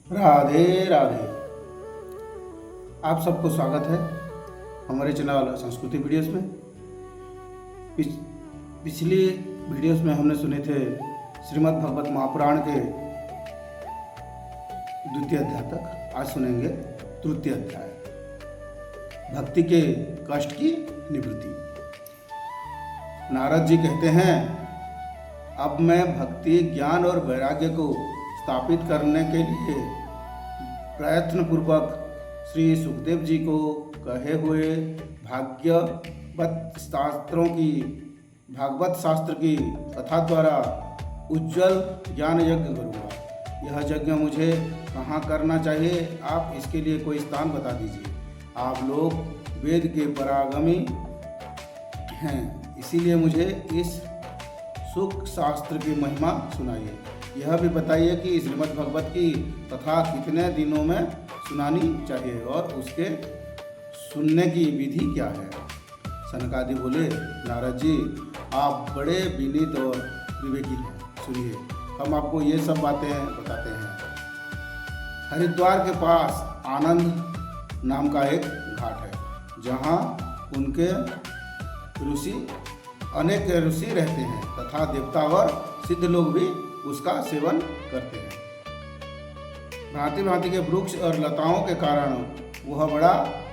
राधे राधे। आप सबको स्वागत है हमारे चैनल संस्कृति वीडियोस में। पिछ, पिछली वीडियोस में हमने सुने थे श्रीमद् भगवत महापुराण के द्वितीय अध्याय तक। आज सुनेंगे तृतीय अध्याय, भक्ति के कष्ट की निवृत्ति। नारद जी कहते हैं, अब मैं भक्ति, ज्ञान और वैराग्य को स्थापित करने के लिए प्रयत्न पूर्वक श्री सुखदेव जी को कहे हुए भागवत शास्त्र की कथा द्वारा उज्जवल ज्ञान यज्ञ करूँगा। यह यज्ञ मुझे कहाँ करना चाहिए, आप इसके लिए कोई स्थान बता दीजिए। आप लोग वेद के परागमी हैं, इसीलिए मुझे इस सुख शास्त्र की महिमा सुनाइए। यह भी बताइए कि श्रीमद् भगवत की कथा कितने दिनों में सुनानी चाहिए और उसके सुनने की विधि क्या है। सनकादि बोले, नारद जी आप बड़े विनीत और विवेकी हैं, सुनिए हम आपको ये सब बातें बताते हैं। हरिद्वार के पास आनंद नाम का एक घाट है, जहाँ उनके अनेक ऋषि रहते हैं तथा देवता और सिद्ध लोग भी उसका सेवन करते हैं। भांति भांति के वृक्ष और लताओं के कारण वह बड़ा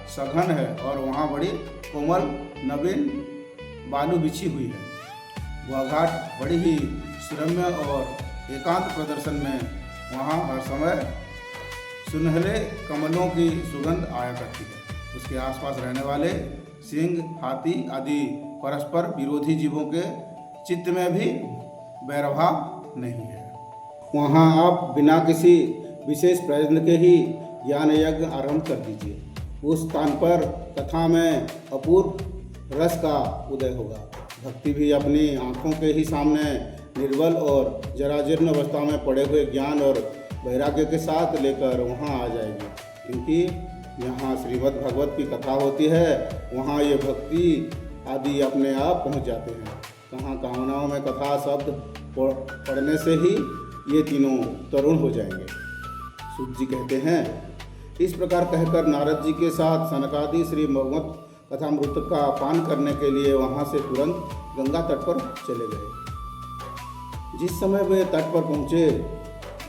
सघन है और वहाँ बड़ी कोमल नवीन बालू बिछी हुई है। वह घाट बड़ी ही सुरम्य और एकांत प्रदर्शन में वहाँ हर समय सुनहले कमलों की सुगंध आया करती है। उसके आसपास रहने वाले सिंह, हाथी आदि परस्पर विरोधी जीवों के चित्त में भी वैरभाव नहीं है। वहाँ आप बिना किसी विशेष प्रयत्न के ही ज्ञान यज्ञ आरंभ कर दीजिए। उस स्थान पर कथा में अपूर्व रस का उदय होगा। भक्ति भी अपनी आँखों के ही सामने निर्बल और जराजीर्ण अवस्था में पड़े हुए ज्ञान और वैराग्य के साथ लेकर वहाँ आ जाएगी। क्योंकि यहाँ श्रीमद् भगवत की कथा होती है, वहाँ ये भक्ति आदि अपने आप पहुँच जाते हैं। कहाँ कामनाओं में कथा शब्द पढ़ने से ही ये तीनों तरुण हो जाएंगे। सूत जी कहते हैं, इस प्रकार कहकर नारद जी के साथ सनकादि श्री भगवत कथामृत का पान करने के लिए वहाँ से तुरंत गंगा तट पर चले गए। जिस समय वे तट पर पहुँचे,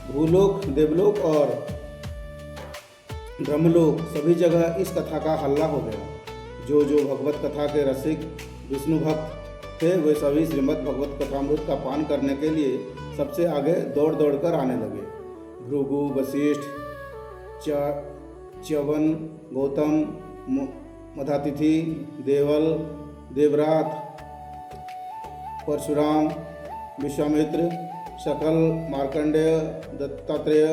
भूलोक, देवलोक और ब्रह्मलोक सभी जगह इस कथा का हल्ला हो गया। जो जो भगवत कथा के रसिक विष्णु भक्त थे, वे सभी श्रीमद् भगवत कथामृत का पान करने के लिए सबसे आगे दौड़ दौड़ कर आने लगे। भृगु, वशिष्ठ, च्यवन, गौतम, मधातिथि, देवल, देवरात, परशुराम, विश्वामित्र, शकल, मार्कंडेय, दत्तात्रेय,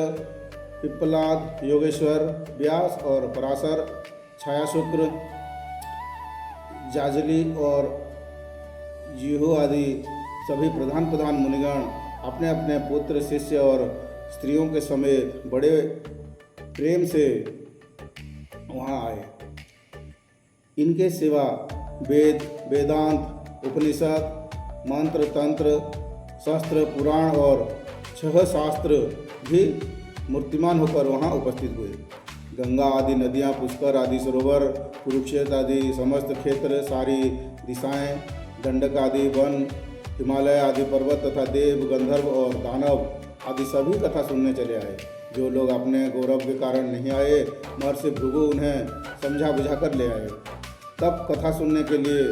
पिप्पलाद, योगेश्वर, व्यास और पराशर, छायाशुक्र, जाजली और जीहो आदि सभी प्रधान मुनिगण अपने अपने पुत्र, शिष्य और स्त्रियों के समेत बड़े प्रेम से वहाँ आए। इनके सिवा वेद, वेदांत, उपनिषद, मंत्र, तंत्र, शास्त्र, पुराण और 6 शास्त्र भी मूर्तिमान होकर वहाँ उपस्थित हुए। गंगा आदि नदियाँ, पुष्कर आदि सरोवर, कुरुक्षेत्र आदि समस्त क्षेत्र, सारी दिशाएं, दंडक आदि वन, हिमालय आदि पर्वत तथा देव, गंधर्व और दानव आदि सभी कथा सुनने चले आए। जो लोग अपने गौरव के कारण नहीं आए, महर्षि भृगु उन्हें समझा बुझा कर ले आए। तब कथा सुनने के लिए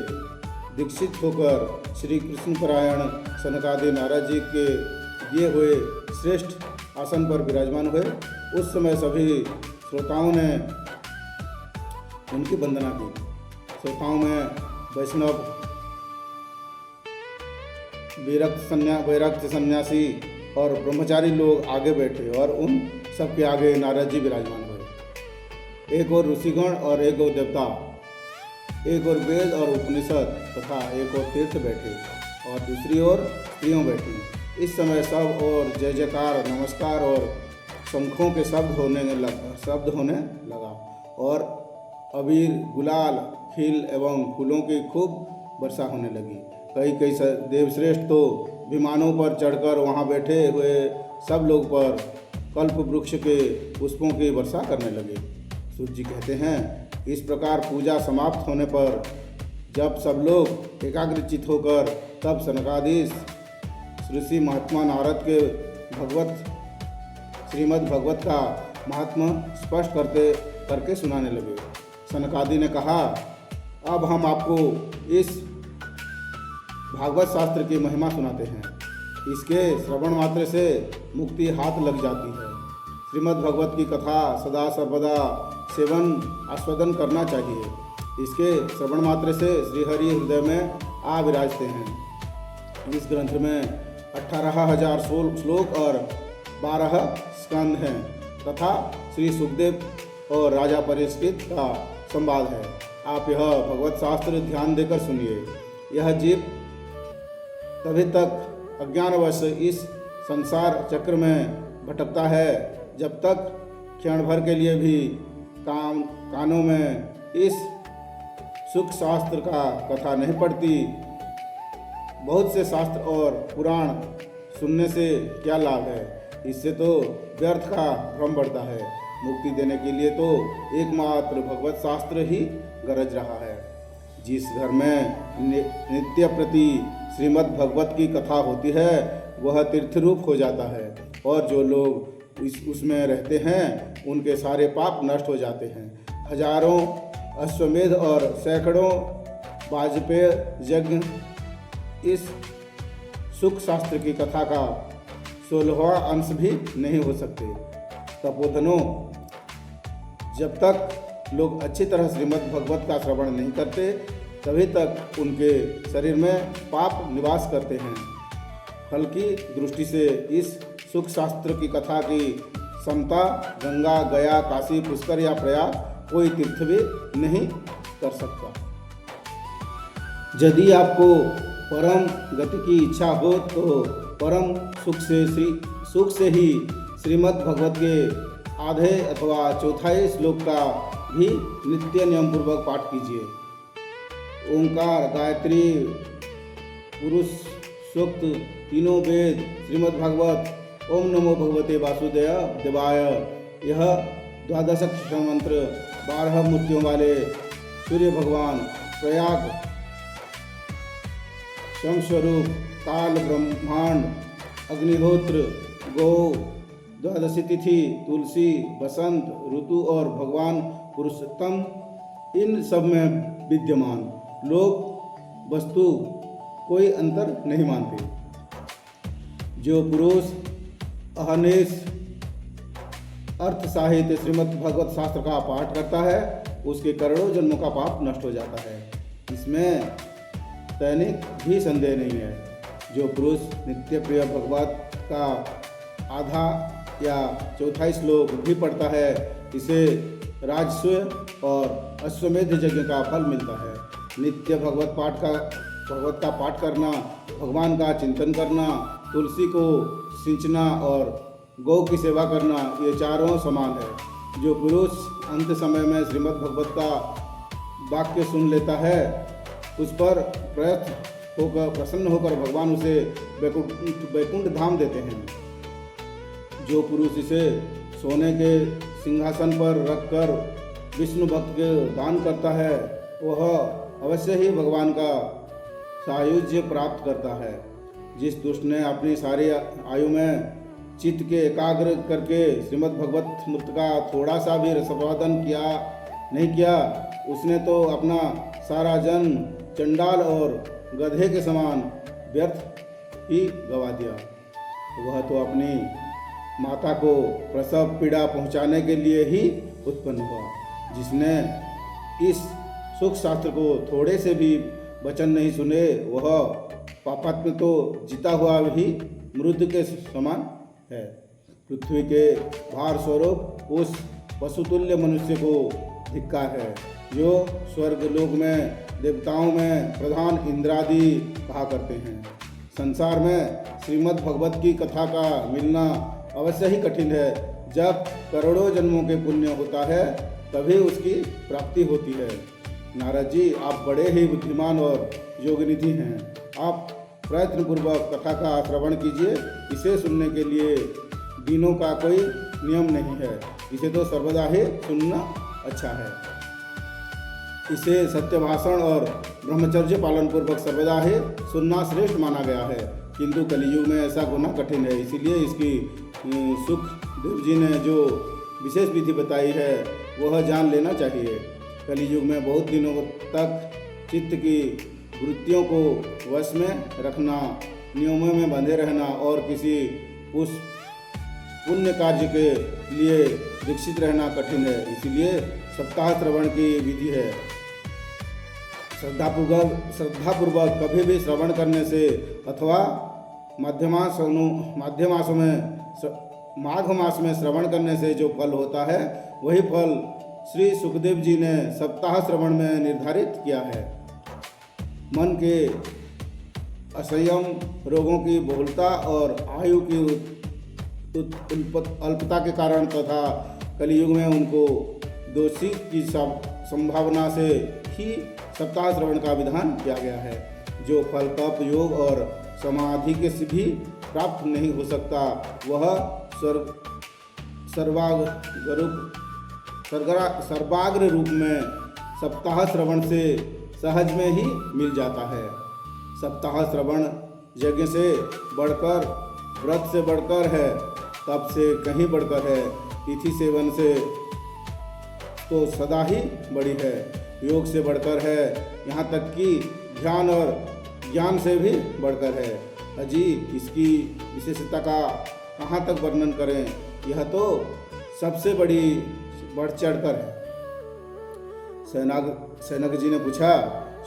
दीक्षित होकर श्री कृष्ण परायण सनकादि नारद जी के दिए हुए श्रेष्ठ आसन पर विराजमान हुए। उस समय सभी श्रोताओं ने उनकी वंदना की। श्रोताओं में वैष्णव, वैराग्य सन्यासी और ब्रह्मचारी लोग आगे बैठे और उन सबके आगे नारद जी विराजमान हुए। एक और ऋषिगण और एक और देवता, एक और वेद और उपनिषद तथा एक और तीर्थ बैठे और दूसरी ओर स्त्रियों बैठी। इस समय सब और जय जयकार, नमस्कार और शंखों के शब्द होने लगा और अबीर, गुलाल, खिल एवं फूलों की खूब वर्षा होने लगी। कई देवश्रेष्ठ तो विमानों पर चढ़कर वहाँ बैठे हुए सब लोग पर कल्प वृक्ष के पुष्पों की वर्षा करने लगे। सूत जी कहते हैं, इस प्रकार पूजा समाप्त होने पर जब सब लोग एकाग्रचित होकर तब सनकादीश ऋषि महात्मा नारद के श्रीमद् भगवत का महात्मा स्पष्ट करके सुनाने लगे। सनकादि ने कहा, अब हम आपको इस भागवत शास्त्र की महिमा सुनाते हैं। इसके श्रवण मात्र से मुक्ति हाथ लग जाती है। श्रीमद् भगवत की कथा सदा सर्वदा सेवन आस्वादन करना चाहिए। इसके श्रवण मात्र से श्रीहरि हृदय में आ विराजते हैं। इस ग्रंथ में 18,000 श्लोक और 12 स्कंद हैं तथा श्री सुखदेव और राजा परीक्षित का संवाद है। आप यह भगवत शास्त्र ध्यान देकर सुनिए। यह जीव तभी तक अज्ञानवश इस संसार चक्र में भटकता है जब तक क्षण भर के लिए भी कानों में इस सुख शास्त्र का कथा नहीं पड़ती। बहुत से शास्त्र और पुराण सुनने से क्या लाभ है? इससे तो व्यर्थ का भ्रम बढ़ता है। मुक्ति देने के लिए तो एकमात्र भगवत शास्त्र ही गरज रहा है। जिस घर में नित्य प्रति श्रीमद् भगवत की कथा होती है वह तीर्थरूप हो जाता है और जो लोग उसमें रहते हैं उनके सारे पाप नष्ट हो जाते हैं। हजारों अश्वमेध और सैकड़ों वाजपेय यज्ञ इस सुख शास्त्र की कथा का 16वां अंश भी नहीं हो सकते। तपोधनों, जब तक लोग अच्छी तरह श्रीमद् भगवत का श्रवण नहीं करते तभी तक उनके शरीर में पाप निवास करते हैं। फल की दृष्टि से इस सुख शास्त्र की कथा की समता गंगा, गया, काशी, पुष्कर या प्रयाग कोई तीर्थ भी नहीं कर सकता। यदि आपको परम गति की इच्छा हो तो परम सुख से ही श्रीमद् भगवत के आधे अथवा चौथाई श्लोक का भी नित्य नियम पूर्वक पाठ कीजिए। ओंकार, गायत्री, पुरुष सूक्त, तीनों वेद, श्रीमद् भागवत, ओम नमो भगवते वासुदेवाय, यह 12 अक्षर मंत्र 12 मूर्तियों वाले सूर्य भगवान, प्रयाग स्वरूप, काल, ब्रह्मांड, अग्निहोत्र, गौ, 12 तिथि, तुलसी, बसंत ऋतु और भगवान पुरुषोत्तम, इन सब में विद्यमान लोग वस्तु कोई अंतर नहीं मानते। जो पुरुष अहनिश अर्थ साहित्य श्रीमद् भगवत शास्त्र का पाठ करता है उसके करोड़ों जन्मों का पाप नष्ट हो जाता है। इसमें तनिक भी संदेह नहीं है। जो पुरुष नित्य प्रिय भगवत का आधा या चौथाई श्लोक भी पढ़ता है इसे राजस्व और अश्वमेध यज्ञ का फल मिलता है। नित्य भगवत का पाठ करना, भगवान का चिंतन करना, तुलसी को सिंचना और गौ की सेवा करना, ये चारों समान है। जो पुरुष अंत समय में श्रीमद् भगवत का वाक्य सुन लेता है उस पर प्रसन्न होकर भगवान उसे वैकुंठ धाम देते हैं। जो पुरुष इसे सोने के सिंहासन पर रखकर विष्णु भक्त के दान करता है वह अवश्य ही भगवान का सायुज्य प्राप्त करता है। जिस दुष्ट ने अपनी सारी आयु में चित्त के एकाग्र करके श्रीमद् भगवत मूर्ति का थोड़ा सा भी रसवादन नहीं किया उसने तो अपना सारा जन्म चंडाल और गधे के समान व्यर्थ ही गवा दिया। वह तो अपनी माता को प्रसव पीड़ा पहुंचाने के लिए ही उत्पन्न हुआ। जिसने इस सुख शास्त्र को थोड़े से भी वचन नहीं सुने वह पापात्म तो जीता हुआ ही मृद के समान है। पृथ्वी के भार स्वरूप उस पशुतुल्य मनुष्य को धिक्कार है जो स्वर्ग लोक में देवताओं में प्रधान इंद्रादि कहा करते हैं। संसार में श्रीमद् भगवत की कथा का मिलना अवश्य ही कठिन है। जब करोड़ों जन्मों के पुण्य होता है तभी उसकी प्राप्ति होती है। नारद जी, आप बड़े ही बुद्धिमान और योगनिधि हैं। आप प्रयत्नपूर्वक कथा का श्रवण कीजिए। इसे सुनने के लिए दिनों का कोई नियम नहीं है। इसे तो सर्वदा ही सुनना अच्छा है। इसे सत्य भाषण और ब्रह्मचर्य पालन पूर्वक सर्वदा ही सुनना श्रेष्ठ माना गया है। किंतु कलियुग में ऐसा होना कठिन है। इसीलिए इसकी सुखदेव जी ने जो विशेष विधि बताई है वह जान लेना चाहिए। कलियुग में बहुत दिनों तक चित्त की वृत्तियों को वश में रखना, नियमों में बंधे रहना और किसी उस पुण्य कार्य के लिए दीक्षित रहना कठिन है। इसीलिए सप्ताह श्रवण की विधि है। श्रद्धापूर्वक कभी भी श्रवण करने से अथवा माघ मास में श्रवण करने से जो फल होता है वही फल श्री सुखदेव जी ने सप्ताह श्रवण में निर्धारित किया है। मन के असंयम, रोगों की बहुलता और आयु की अल्पता के कारण तथा कलियुग में उनको दोषी की संभावना से ही सप्ताह श्रवण का विधान किया गया है। जो फल तप, योग और समाधि के से भी प्राप्त नहीं हो सकता वह सर्वाग्र रूप में सप्ताह श्रवण से सहज में ही मिल जाता है। सप्ताह श्रवण यज्ञ से बढ़कर, व्रत से बढ़कर है, तप से कहीं बढ़कर है, तिथि सेवन से तो सदा ही बड़ी है, योग से बढ़कर है, यहाँ तक कि ध्यान और ज्ञान से भी बढ़कर है। अजी इसकी विशेषता का कहाँ तक वर्णन करें, यह तो सबसे बड़ी बढ़ चढ़कर है। सैनक जी ने पूछा,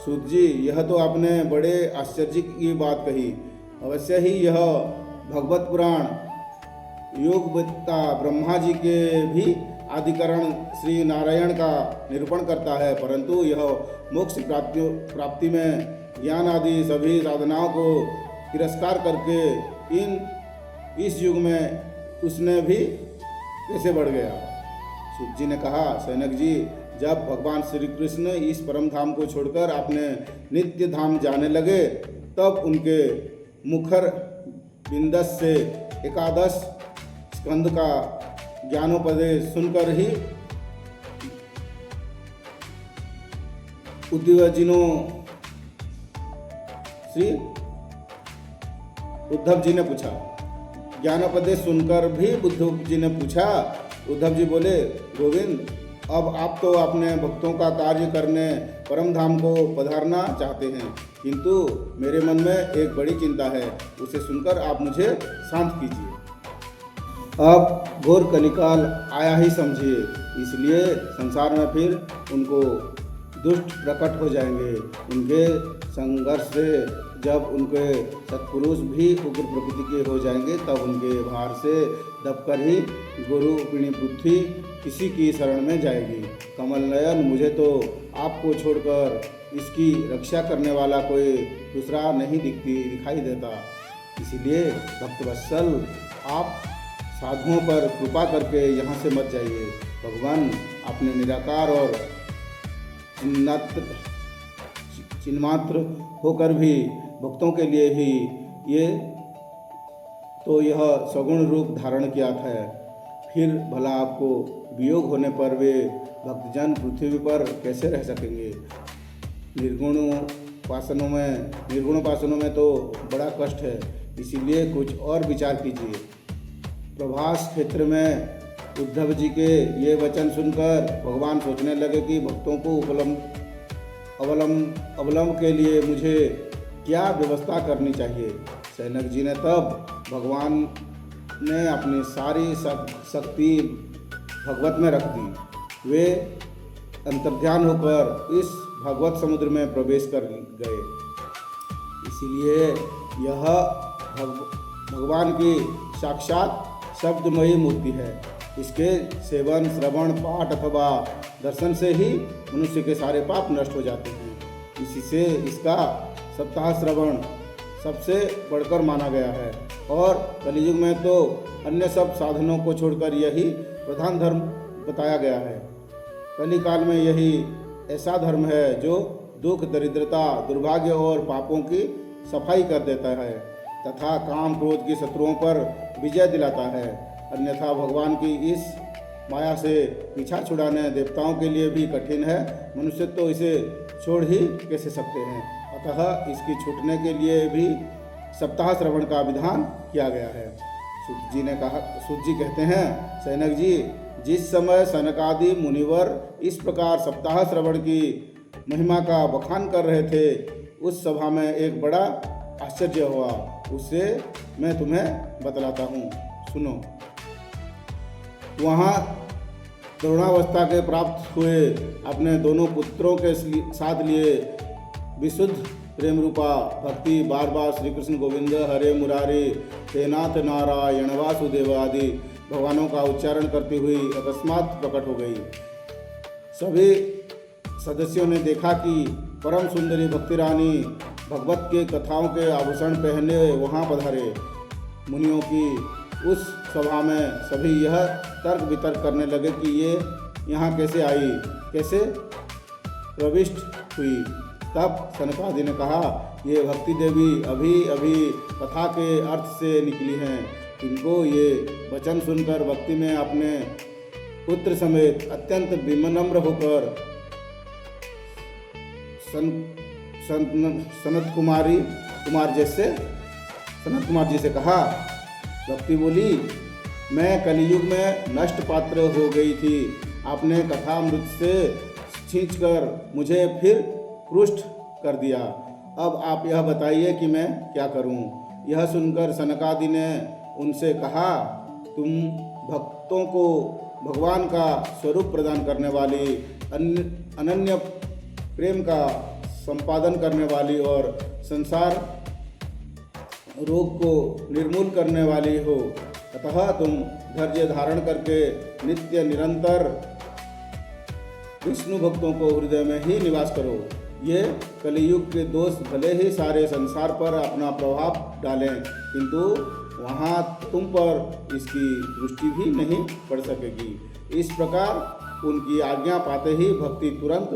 सूत जी यह तो आपने बड़े आश्चर्य की बात कही। अवश्य ही यह भगवत पुराण योगवेत्ता ब्रह्मा जी के भी आदिकरण श्री नारायण का निरूपण करता है, परंतु यह मोक्ष प्राप्ति में ज्ञान आदि सभी साधनाओं को तिरस्कार करके इस युग में उसने भी कैसे बढ़ गया। सूत जी ने कहा, सैनक जी जब भगवान श्री कृष्ण इस परम धाम को छोड़कर अपने नित्य धाम जाने लगे तब उनके मुखर बिंदस से एकादश स्कंद का ज्ञानोपदेश सुनकर ही उद्धव जी ने पूछा। ज्ञानोपदेश सुनकर भी उद्धव जी ने पूछा। उद्धव जी बोले, गोविंद अब आप तो अपने भक्तों का कार्य करने परम धाम को पधारना चाहते हैं, किंतु मेरे मन में एक बड़ी चिंता है, उसे सुनकर आप मुझे शांत कीजिए। अब घोर कलिकाल आया ही समझिए, इसलिए संसार में फिर उनको दुष्ट प्रकट हो जाएंगे। उनके संघर्ष से जब उनके सत्पुरुष भी उग्र प्रकृति के हो जाएंगे तब उनके भार से दबकर ही गुरु पीणी पृथ्वी किसी की शरण में जाएगी। कमल नयन, मुझे तो आपको छोड़कर इसकी रक्षा करने वाला कोई दूसरा नहीं दिखाई देता। इसीलिए भक्तवत्सल आप साधुओं पर कृपा करके यहाँ से मत जाइए। भगवान अपने निराकार और चिन्मात्र होकर भी भक्तों के लिए ही यह सगुण रूप धारण किया था। फिर भला आपको वियोग होने पर वे भक्तजन पृथ्वी पर कैसे रह सकेंगे। निर्गुण उपासनों में तो बड़ा कष्ट है, इसीलिए कुछ और विचार कीजिए। प्रभास क्षेत्र में उद्धव जी के ये वचन सुनकर भगवान सोचने लगे कि भक्तों को अवलंब के लिए मुझे क्या व्यवस्था करनी चाहिए। सैनक जी ने तब भगवान ने अपनी सारी शक्ति भगवत में रख दी। वे अंतर्ध्यान होकर इस भगवत समुद्र में प्रवेश कर गए। इसीलिए यह भगवान की साक्षात शब्दमयी मूर्ति है। इसके सेवन, श्रवण, पाठ अथवा दर्शन से ही मनुष्य के सारे पाप नष्ट हो जाते हैं। इसी से इसका सप्ताह श्रवण सबसे बढ़कर माना गया है और कलियुग में तो अन्य सब साधनों को छोड़कर यही प्रधान धर्म बताया गया है। कलिकाल में यही ऐसा धर्म है जो दुख, दरिद्रता, दुर्भाग्य और पापों की सफाई कर देता है तथा काम क्रोध की शत्रुओं पर विजय दिलाता है। अन्यथा भगवान की इस माया से पीछा छुड़ाने देवताओं के लिए भी कठिन है। मनुष्य तो इसे छोड़ ही कैसे सकते हैं। अतः इसकी छूटने के लिए भी सप्ताह श्रवण का विधान किया गया है। सूत जी कहते हैं, सैनक जी, जिस समय सनकादि मुनिवर इस प्रकार सप्ताह श्रवण की महिमा का बखान कर रहे थे, उस सभा में एक बड़ा आश्चर्य हुआ। उससे मैं तुम्हें बतलाता हूँ, सुनो। वहाँ तरुणावस्था के प्राप्त हुए अपने दोनों पुत्रों के साथ लिए विशुद्ध प्रेम रूपा भक्ति बार बार श्री कृष्ण गोविंद हरे मुरारी हे नाथ नारायण वासुदेव आदि भगवानों का उच्चारण करती हुई अकस्मात प्रकट हो गई। सभी सदस्यों ने देखा कि परम सुंदरी भक्ति रानी भगवत के कथाओं के आभूषण पहने वहाँ पधारे। मुनियों की उस सभा में सभी यह तर्क वितर्क करने लगे कि ये यहाँ कैसे आई, कैसे प्रविष्ट हुई। तब सनकादि ने कहा, ये भक्ति देवी अभी अभी कथा के अर्थ से निकली हैं। इनको ये वचन सुनकर भक्ति में अपने पुत्र समेत अत्यंत विनम्र होकर सनत कुमार जी से कहा। भक्ति बोली, मैं कलियुग में नष्ट पात्र हो गई थी। आपने कथामृत से खींचकर मुझे फिर पुष्ट कर दिया। अब आप यह बताइए कि मैं क्या करूं। यह सुनकर सनकादि ने उनसे कहा, तुम भक्तों को भगवान का स्वरूप प्रदान करने वाली, अनन्य प्रेम का संपादन करने वाली और संसार रोग को निर्मूल करने वाली हो। अतः तुम धैर्य धारण करके नित्य निरंतर विष्णु भक्तों को हृदय में ही निवास करो। ये कलियुग के दोष भले ही सारे संसार पर अपना प्रभाव डालें, किंतु वहाँ तुम पर इसकी दृष्टि भी नहीं पड़ सकेगी। इस प्रकार उनकी आज्ञा पाते ही भक्ति तुरंत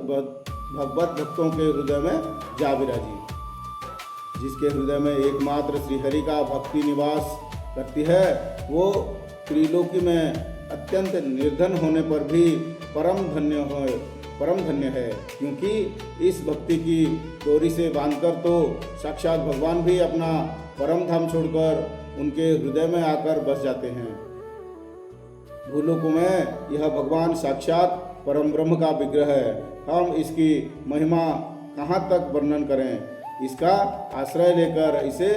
भगवत भक्तों के हृदय में जा विराजी। जिसके हृदय में एकमात्र श्रीहरि का भक्ति निवास करती है, वो त्रिलोकी में अत्यंत निर्धन होने पर भी परम धन्य है। क्योंकि इस भक्ति की डोरी से बांधकर तो साक्षात भगवान भी अपना परम धाम छोड़कर उनके हृदय में आकर बस जाते हैं। भूलोक में यह भगवान साक्षात परम ब्रह्म का विग्रह है। हम इसकी महिमा कहाँ तक वर्णन करें। इसका आश्रय लेकर इसे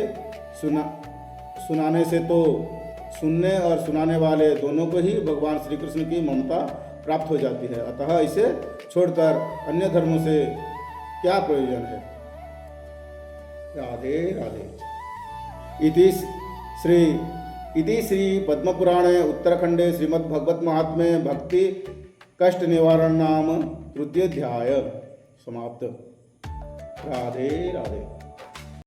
सुनाने से तो सुनने और सुनाने वाले दोनों को ही भगवान श्री कृष्ण की ममता प्राप्त हो जाती है। अतः इसे छोड़कर अन्य धर्मों से क्या प्रयोजन है। राधे राधे। इति श्री पद्मपुराणे उत्तरखंडे श्रीमद्भगवत महात्म्ये भक्ति कष्ट निवारण नाम तृतीय अध्याय समाप्त। राधे राधे।